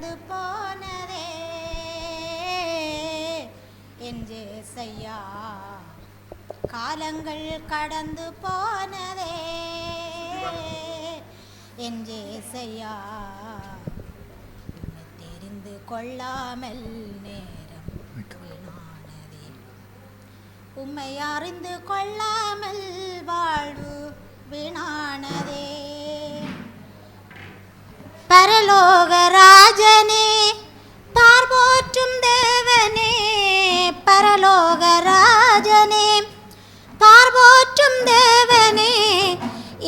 போனதே என் ஜேசையா, காலங்கள் கடந்து போனதே என் ஜேசையா, உன்னை தெரிந்து கொள்ளாமல் நேரம் வீணானதே, உம்மை அறிந்து கொள்ளாமல் வாழ்வு வீணானதே. பரலோக ராஜனே, பார்போற்றும் தேவனே, பரலோக ராஜனே, பார்போற்றும் தேவனே,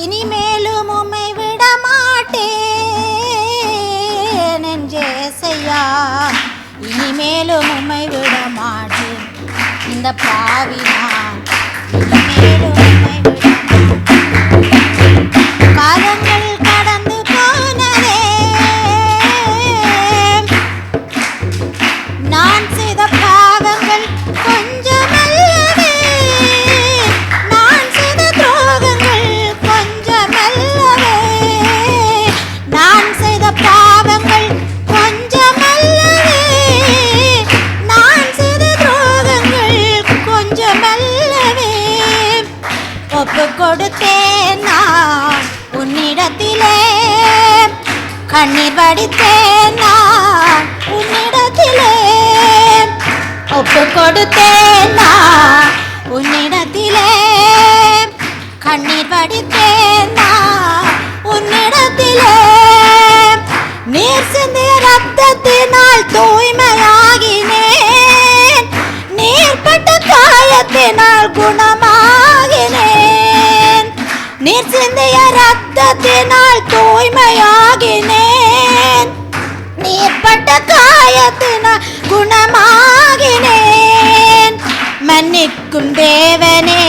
இனிமேலும் உம்மை விட மாட்டேன் என் ஜேசையா, இனிமேலும் உம்மை விட மாட்டேன். இந்த பாவி நான் இனிமேலும் உம்மை விட மாட்டேன். காலங்கள் கடந்து போனதே, நான் செய்த பாவங்கள் கொஞ்சமல்லவே, நான் செய்த துரோகங்கள் கொஞ்சமல்லவே, நான் செய்த பாவங்கள் கொஞ்சமல்லவே, நான் செய்த துரோகங்கள் கொஞ்சமல்லவே. ஒப்பு கொடுத்தேன் நான் உன்னிடத்திலே, கண்ணீர் வடித்தேன் நான் உன்னிடத்திலே, ஒப்பு கொடுத்தேன் நான் உன்னிடத்திலே, கண்ணீர் வடித்தேன் நான் உன்னிடத்திலே. நீர் சிந்திய ரத்தத்தினால் தூய்மையாகினேன், நீர் பட்ட காயத்தினால் குணமாகினேன், நீர் சிந்திய ரத்தத்தினால் தூய்மையாகினேன், நீர் பட்ட காயத்தினால் குணமாகினேன். மன்னிக்கும் தேவனே,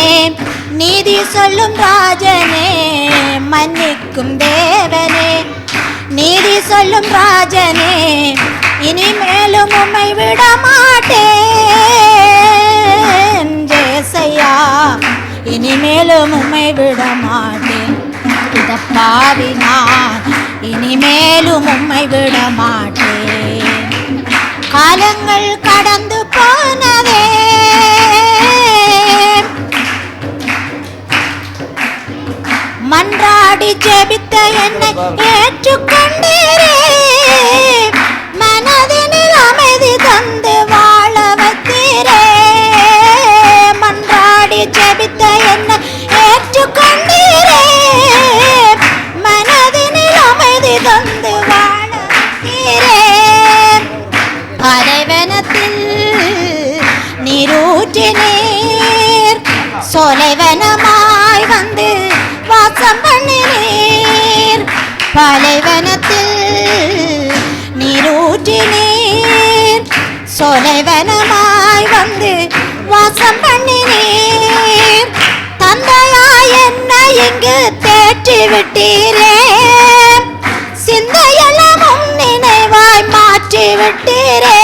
நீதி சொல்லும் ராஜனே, மன்னிக்கும் தேவனே, நீதி சொல்லும் ராஜனே, இனிமேலும் உம்மை விட மாட்டேன் ஜேசையா, இனிமேலும் உம்மை விட மாட்டேன். இந்த பாவி நான் இனிமேலும் உம்மை விட மாட்டேன். காலங்கள் கடந்து போனதே, மன்றாடி ஜெபித்த என்னை ஏற்றுக்கொண்டீரே, மனதினில் அமைதி தந்து வாழ வைத்தீரே, மன்றாடி ஜெபித்த என்னை ஏற்றுக்கொண்டீரே, மனதினில் அமைதி தந்து வாழ வைத்தீரே. பாலைவனத்தில் நீரூற்றினீர், சோலைவனமாய் வந்து வாசம் பண்ணினீர், பாலைவனத்தில் நீரூற்றினீர், சோலைவனமாய் வந்து வாசம் பண்ணினீர். தந்தையாய் என்னை இங்கு தேற்றி விட்டீரே, சிந்தையெல்லாம் நினைவாய் மாற்றி விட்டீரே,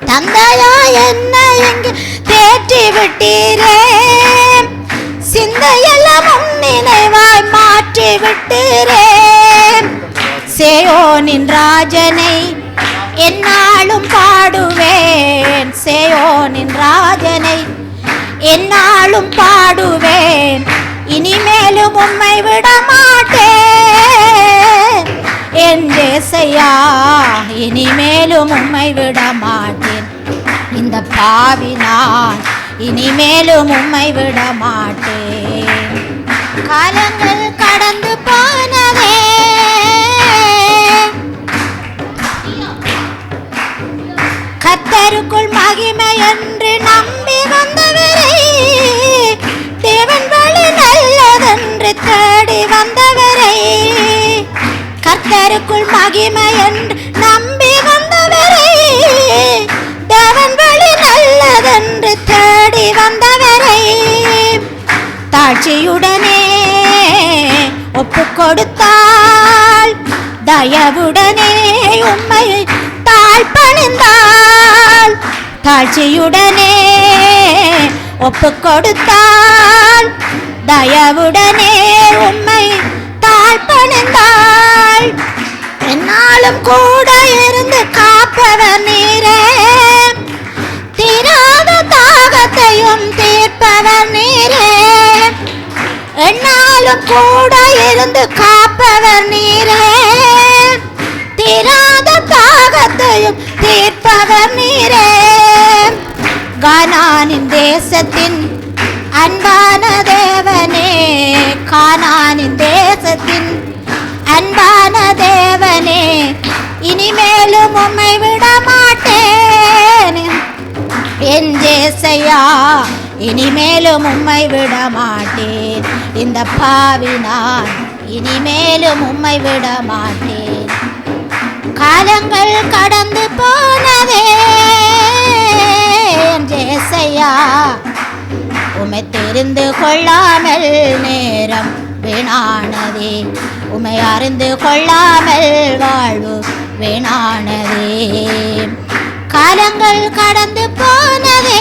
தந்தையாய் என்னை இங்கு தேற்றி விட்டீரே, சிந்தையெல்லாம் நினைவாய் மாற்றி விட்டீரே. சேயோனின் ராஜனை என்னாலும் பாடுவேன், சேயோனின் ராஜனை என்னாலும் பாடுவேன், இனிமேலும் உம்மை விட மாட்டேன் என் ஜேசையா, இனிமேலும் உம்மை விட மாட்டேன். இந்த பாவி நான் இனிமேலும் உம்மை விட மாட்டேன். காலங்கள் கடந்து போனதே, கர்த்தருக்குள் மகிமை என்று நம்பி வந்தவரை, தேவன் வழி நல்லதென்று தேடி வந்தவரை, கர்த்தருக்குள் மகிமை என்று நம்பி வந்தவரை, தேவன் வழி நல்லதென்று தேடி வந்தவரை, தாட்சியுடனே ஒப்பு கொடுத்தால், தயவுடனே உம்மை தாழ்பணிந்தால், தாட்சியுடனே ஒப்பு கொடுத்தால், தயவுடனே உம்மை தாழ்பணிந்தால், என்னாலும் கூட இருந்து காப்பவர் நீரே, தீராத தாகத்தையும் தீர்ப்பவர் நீரே. என்னாலும் கூட இருந்து காப்பவர் நீரே, தீராத தாகத்தையும் தீர்ப்பவர் நீரே. கானானின் தேசத்தின் அன்பான தேவனே, கானானின் தேசத்தின் அன்பான தேவனே, இனிமேலும் உம்மை விட மாட்டேன் என் ஜேசையா, இனிமேலும் உம்மை விட மாட்டேன். இந்த பாவி நான் இனிமேலும் உம்மை விட மாட்டேன். காலங்கள் கடந்து போனதே என் ஜேசையா, உம்மை தெரிந்து கொள்ளாமல் நேரம் வீணானதே, உம்மை அறிந்து கொள்ளாமல் வாழ்வு வீணானதே. காலங்கள் கடந்து போனதே